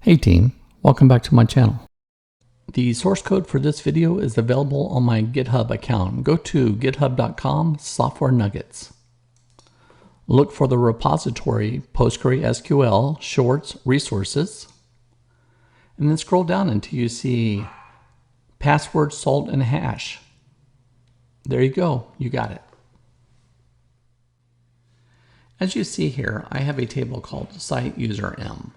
Hey team, welcome back to my channel. The source code for this video is available on my GitHub account. Go to github.com/software nuggets. Look for the repository PostgreSQL shorts resources, and then scroll down until you see password, salt, and hash. There you go, you got it. As you see here, I have a table called site user M.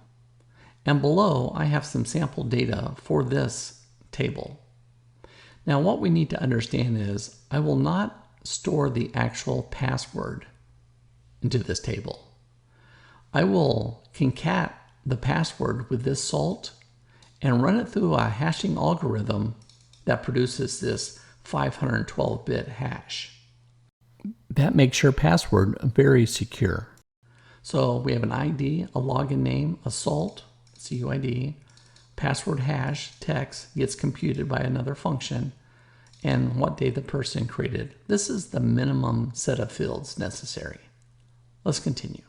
And below, I have some sample data for this table. Now, what we need to understand is I will not store the actual password into this table. I will concat the password with this salt and run it through a hashing algorithm that produces this 512-bit hash. That makes your password very secure. So we have an ID, a login name, a salt, CUID, password hash, text gets computed by another function, and what day the person created. This is the minimum set of fields necessary. Let's continue.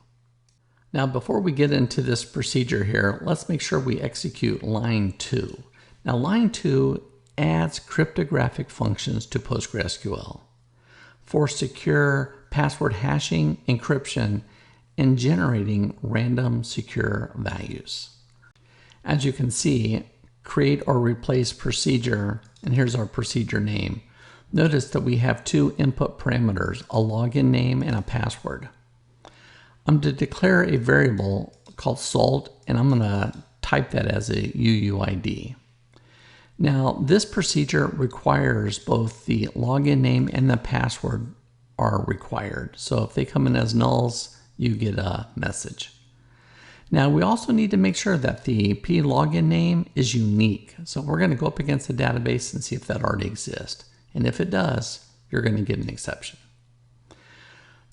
Now, before we get into this procedure here, let's make sure we execute line 2. Now, line 2 adds cryptographic functions to PostgreSQL for secure password hashing, encryption, and generating random secure values. As you can see, create or replace procedure, and here's our procedure name. Notice that we have two input parameters, a login name and a password. I'm to declare a variable called salt, and I'm going to type that as a UUID. Now, this procedure requires both the login name and the password are required. So if they come in as nulls, you get a message. Now, we also need to make sure that the P login name is unique. So we're going to go up against the database and see if that already exists. And if it does, you're going to get an exception.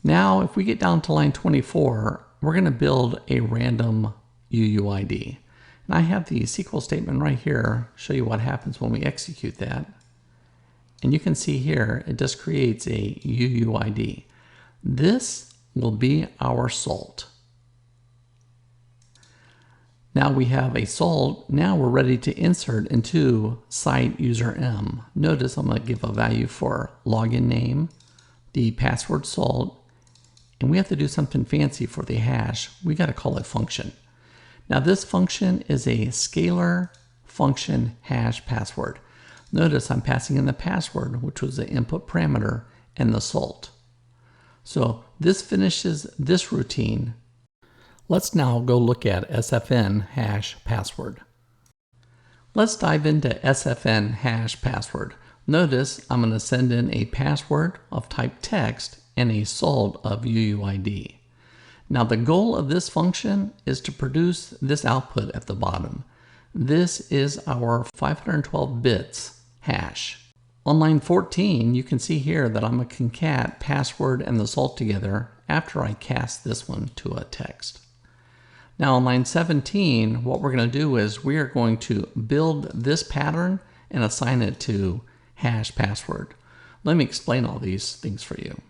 Now, if we get down to line 24, we're going to build a random UUID. And I have the SQL statement right here, show you what happens when we execute that. And you can see here, it just creates a UUID. This will be our salt. Now we have a salt. Now we're ready to insert into site user M. Notice I'm going to give a value for login name, the password salt, and we have to do something fancy for the hash. We got to call it function. Now this function is a scalar function hash password. Notice I'm passing in the password, which was the input parameter, and the salt. So this finishes this routine. Let's now go look at SFN hash password. Let's dive into SFN hash password. Notice I'm going to send in a password of type text and a salt of UUID. Now the goal of this function is to produce this output at the bottom. This is our 512 bits hash. On line 14, you can see here that I'm going to concat password and the salt together after I cast this one to a text. Now on line 17, what we're going to do is we are going to build this pattern and assign it to hash password. Let me explain all these things for you.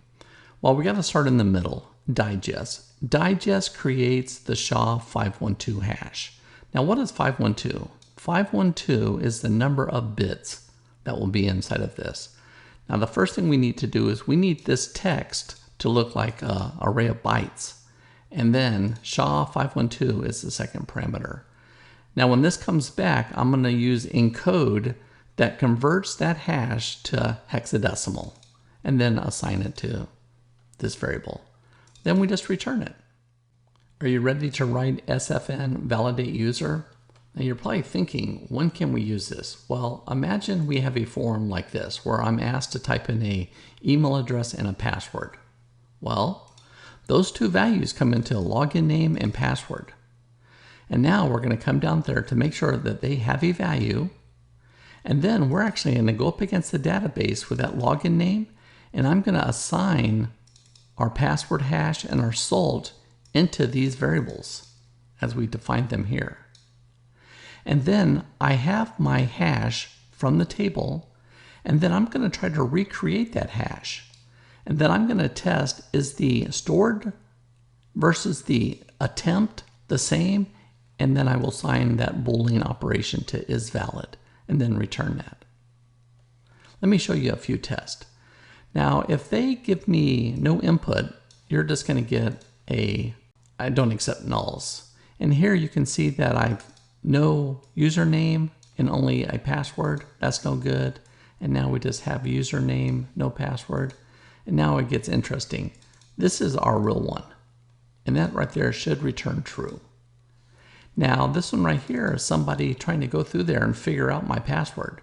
Well, we got to start in the middle, digest. Digest creates the SHA-512 hash. Now what is 512? 512 is the number of bits that will be inside of this. Now the first thing we need to do is we need this text to look like an array of bytes. And then SHA-512 is the second parameter. Now when this comes back, I'm going to use encode that converts that hash to hexadecimal and then assign it to this variable. Then we just return it. Are you ready to write SFN validate user? Now you're probably thinking, when can we use this? Well, imagine we have a form like this where I'm asked to type in an email address and a password. Well, those two values come into login name and password. And now we're going to come down there to make sure that they have a value. And then we're actually going to go up against the database with that login name. And I'm going to assign our password hash and our salt into these variables as we define them here. And then I have my hash from the table. And then I'm going to try to recreate that hash. And then I'm going to test, is the stored versus the attempt the same? and then I will sign that Boolean operation to is valid, and then return that. Let me show you a few tests. Now, if they give me no input, you're just going to get a I don't accept nulls. And here you can see that I've no username and only a password. That's no good. And now we just have username, no password. And now it gets interesting. This is our real one. And that right there should return true. Now this one right here is somebody trying to go through there and figure out my password.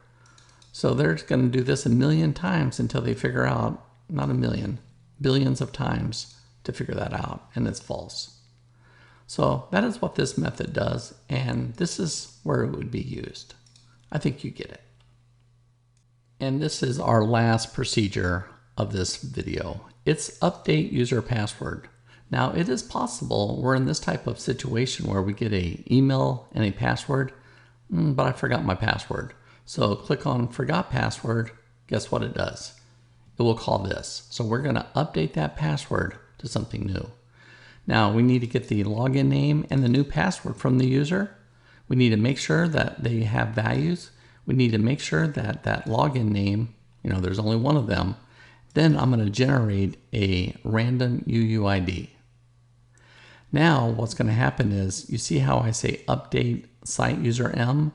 So they're going to do this 1,000,000 times until they figure out, not 1,000,000, billions of times to figure that out, and it's false. So that is what this method does, and this is where it would be used. I think you get it. And this is our last procedure of this video. It's update user password. Now it is possible we're in this type of situation where we get an email and a password, but I forgot my password. So click on forgot password, guess what it does? It will call this. So we're gonna update that password to something new. Now we need to get the login name and the new password from the user. We need to make sure that they have values. We need to make sure that that login name, there's only one of them. Then I'm gonna generate a random UUID. Now what's going to happen is, you see how I say update site user M?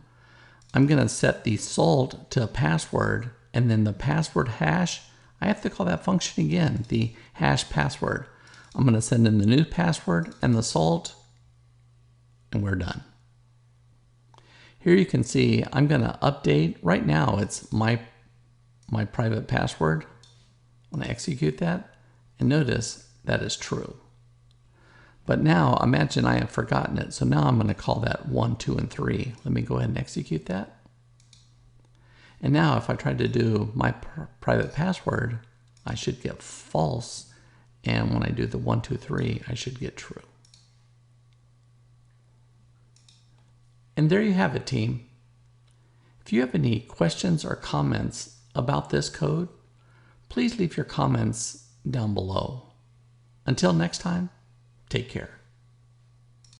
I'm going to set the salt to a password, and then the password hash, I have to call that function again, the hash password. I'm going to send in the new password and the salt, and we're done. Here you can see I'm going to update. Right now it's my private password. I'm going to execute that, and notice that is true. But now imagine I have forgotten it. So now I'm going to call that 1, 2, and 3. Let me go ahead and execute that. And now if I try to do my private password, I should get false. And when I do the 1, 2, 3, I should get true. And there you have it, team. If you have any questions or comments about this code, please leave your comments down below. Until next time, take care.